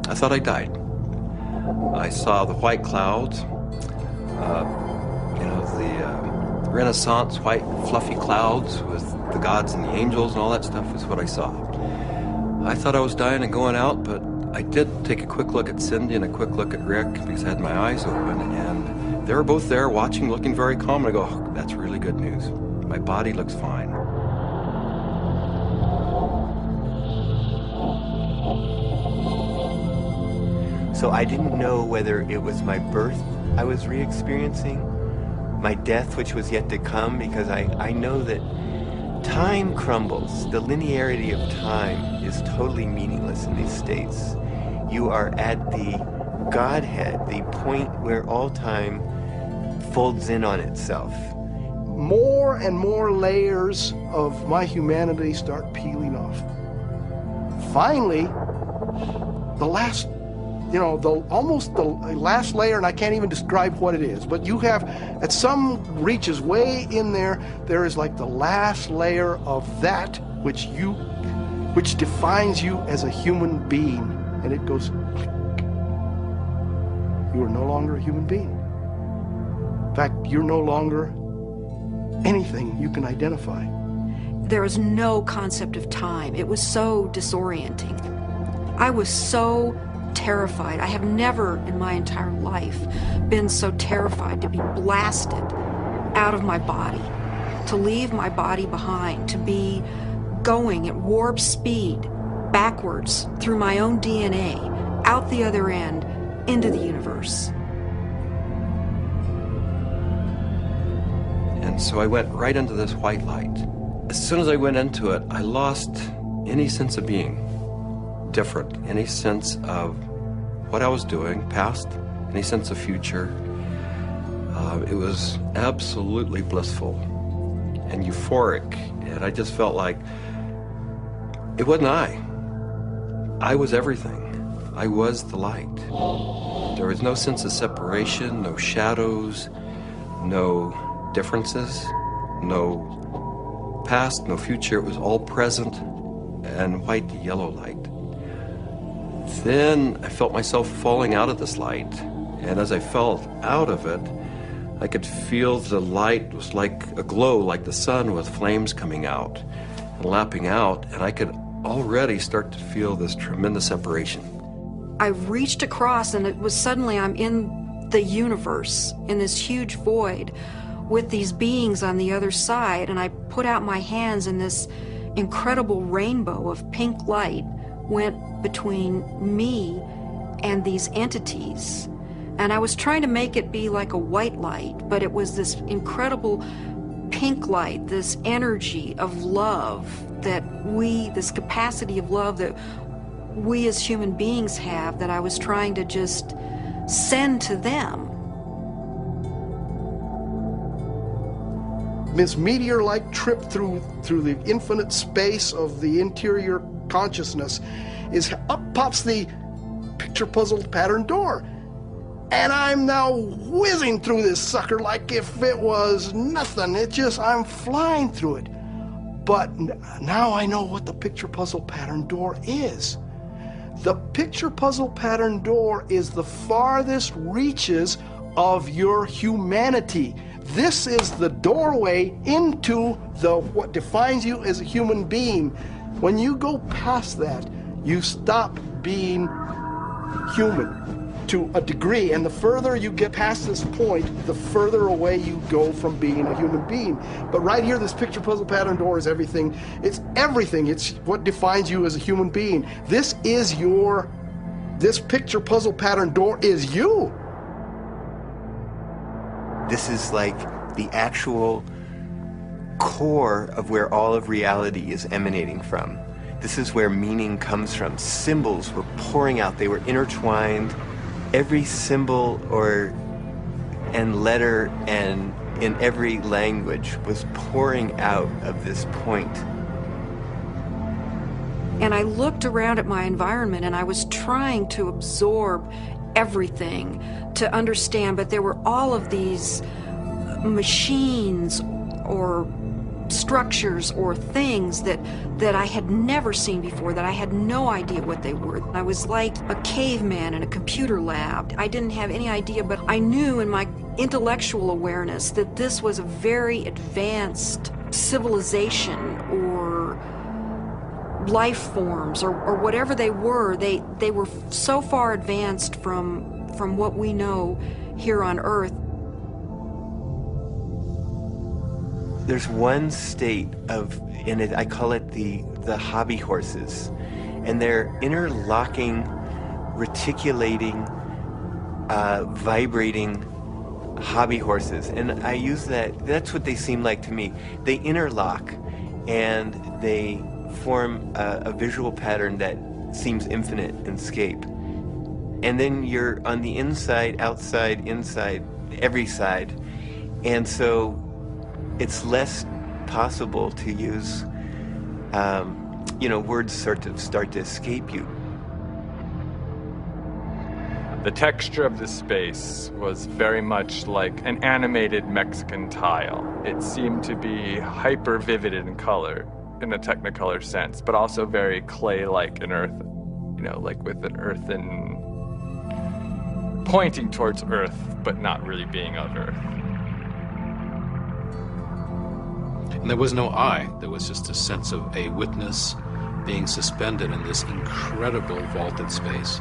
I thought I died. I saw the white clouds, the Renaissance white fluffy clouds with the gods and the angels and all that stuff is what I saw. I thought I was dying and going out, but I did take a quick look at Cindy and a quick look at Rick because I had my eyes open, and they were both there watching, looking very calm, and I go, oh, that's really good news. My body looks fine. So I didn't know whether it was my birth I was re-experiencing, my death which was yet to come, because I know that time crumbles. The linearity of time is totally meaningless in these states. You are at the Godhead, the point where all time folds in on itself. More and more layers of my humanity start peeling off. Finally, the last, almost the last layer, and I can't even describe what it is, but you have, at some reaches way in there, there is like the last layer of that which defines you as a human being, and it goes click. You are no longer a human being. In fact, you're no longer anything you can identify. There was no concept of time. It was so disorienting. I was so terrified. I have never in my entire life been so terrified to be blasted out of my body, to leave my body behind, to be going at warp speed backwards through my own DNA, out the other end, into the universe. And so I went right into this white light. As soon as I went into it, I lost any sense of being different, any sense of what I was doing, past, any sense of future. It was absolutely blissful and euphoric, and I just felt like it wasn't I. I was everything. I was the light. There was no sense of separation, no shadows, no differences, no past, no future. It was all present and white to yellow light. Then I felt myself falling out of this light, and as I fell out of it, I could feel the light was like a glow, like the sun with flames coming out and lapping out, and I could already start to feel this tremendous separation. I reached across, and it was suddenly I'm in the universe, in this huge void with these beings on the other side, and I put out my hands, and this incredible rainbow of pink light went between me and these entities. And I was trying to make it be like a white light, but it was this incredible pink light, this energy of love this capacity of love that we as human beings have, that I was trying to just send to them. This meteor-like trip through the infinite space of the interior consciousness is up pops the picture puzzle pattern door. And I'm now whizzing through this sucker like if it was nothing. I'm flying through it. But now I know what the picture puzzle pattern door is. The picture puzzle pattern door is the farthest reaches of your humanity. This is the doorway into what defines you as a human being. When you go past that, you stop being human to a degree, and the further you get past this point, the further away you go from being a human being. But right here, this picture puzzle pattern door is everything. It's everything. It's what defines you as a human being. This picture puzzle pattern door is you. This is like the actual core of where all of reality is emanating from. This is where meaning comes from. Symbols were pouring out. They were intertwined. Every symbol and letter and in every language was pouring out of this point. And I looked around at my environment, and I was trying to absorb everything, to understand, but there were all of these machines or structures or things that I had never seen before, that I had no idea what they were. I was like a caveman in a computer lab. I didn't have any idea, but I knew in my intellectual awareness that this was a very advanced civilization or life forms or whatever they were. They were so far advanced from what we know here on Earth. There's one state of, in it, I call it the hobby horses, and they're interlocking, reticulating, vibrating hobby horses, and I use that's what they seem like to me. They interlock, and they form a visual pattern that seems infinite in scape. And then you're on the inside, outside, inside, every side, and so it's less possible to use, words sort of start to escape you. The texture of the space was very much like an animated Mexican tile. It seemed to be hyper vivid in color, in a Technicolor sense, but also very clay-like and earth, like with an earthen, pointing towards earth, but not really being of earth. And there was no I. There was just a sense of a witness being suspended in this incredible vaulted space,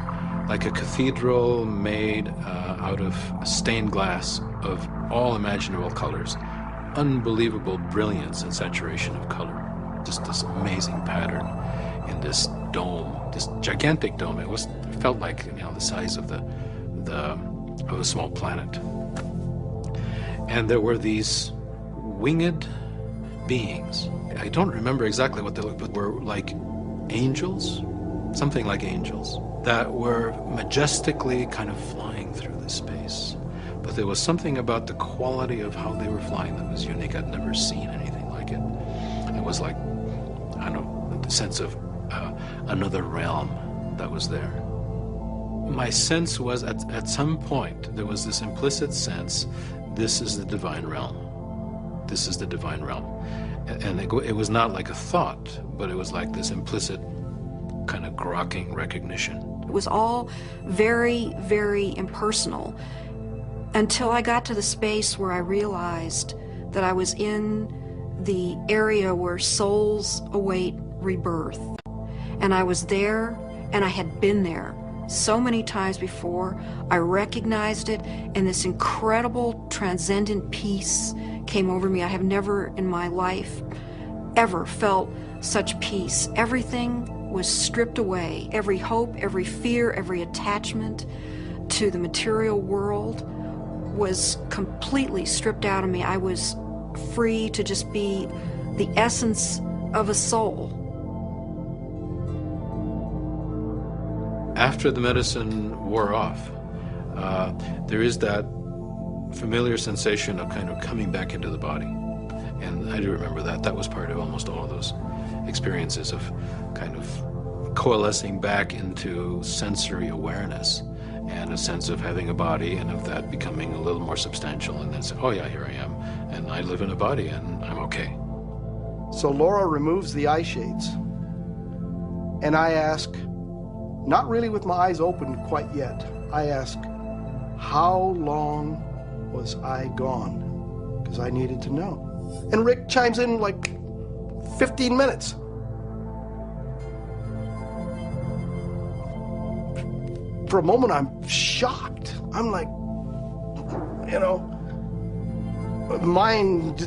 like a cathedral made out of stained glass of all imaginable colors. Unbelievable brilliance and saturation of color. Just this amazing pattern in this dome, this gigantic dome. It felt like the size of of a small planet. And there were these winged beings. I don't remember exactly what they looked, but were like angels, something like angels, that were majestically kind of flying through the space. But there was something about the quality of how they were flying that was unique. I'd never seen anything like it. It was like, I don't know, the sense of another realm that was there. My sense was at some point there was this implicit sense, this is the divine realm. This is the divine realm. And it was not like a thought, but it was like this implicit kind of grokking recognition. It was all very, very impersonal until I got to the space where I realized that I was in the area where souls await rebirth. And I was there, and I had been there so many times before. I recognized it, and this incredible transcendent peace came over me. I have never in my life ever felt such peace. Everything was stripped away. Every hope, every fear, every attachment to the material world was completely stripped out of me. I was free to just be the essence of a soul. After the medicine wore off, there is that familiar sensation of kind of coming back into the body. And I do remember that. That was part of almost all of those experiences of kind of coalescing back into sensory awareness and a sense of having a body and of that becoming a little more substantial, and then say, oh yeah, here I am, and I live in a body and I'm okay. So Laura removes the eye shades, and I ask, not really with my eyes open quite yet, I ask, how long was I gone? Because I needed to know. And Rick chimes in like 15 minutes. For a moment, I'm shocked. I'm like, mind,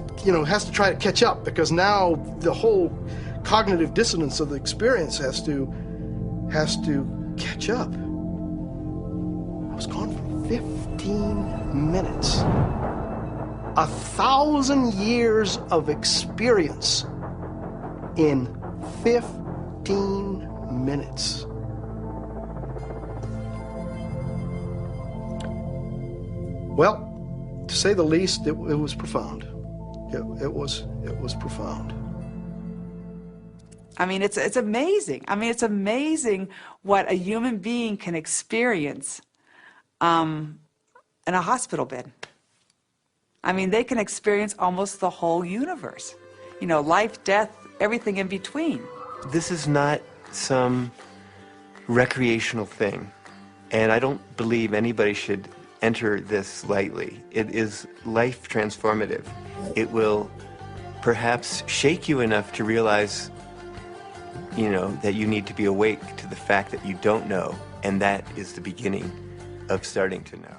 has to try to catch up, because now the whole cognitive dissonance of the experience has to catch up. I was gone for 15 minutes. 1,000 years of experience in 15 minutes. Well, to say the least, it was profound. It was profound. I mean, it's amazing. I mean, it's amazing what a human being can experience in a hospital bed. I mean, they can experience almost the whole universe you know, life, death, everything in between. This is not some recreational thing, and I don't believe anybody should enter this lightly. It is life transformative. It will perhaps shake you enough to realize, you know, that you need to be awake to the fact that you don't know, and that is the beginning of starting to know.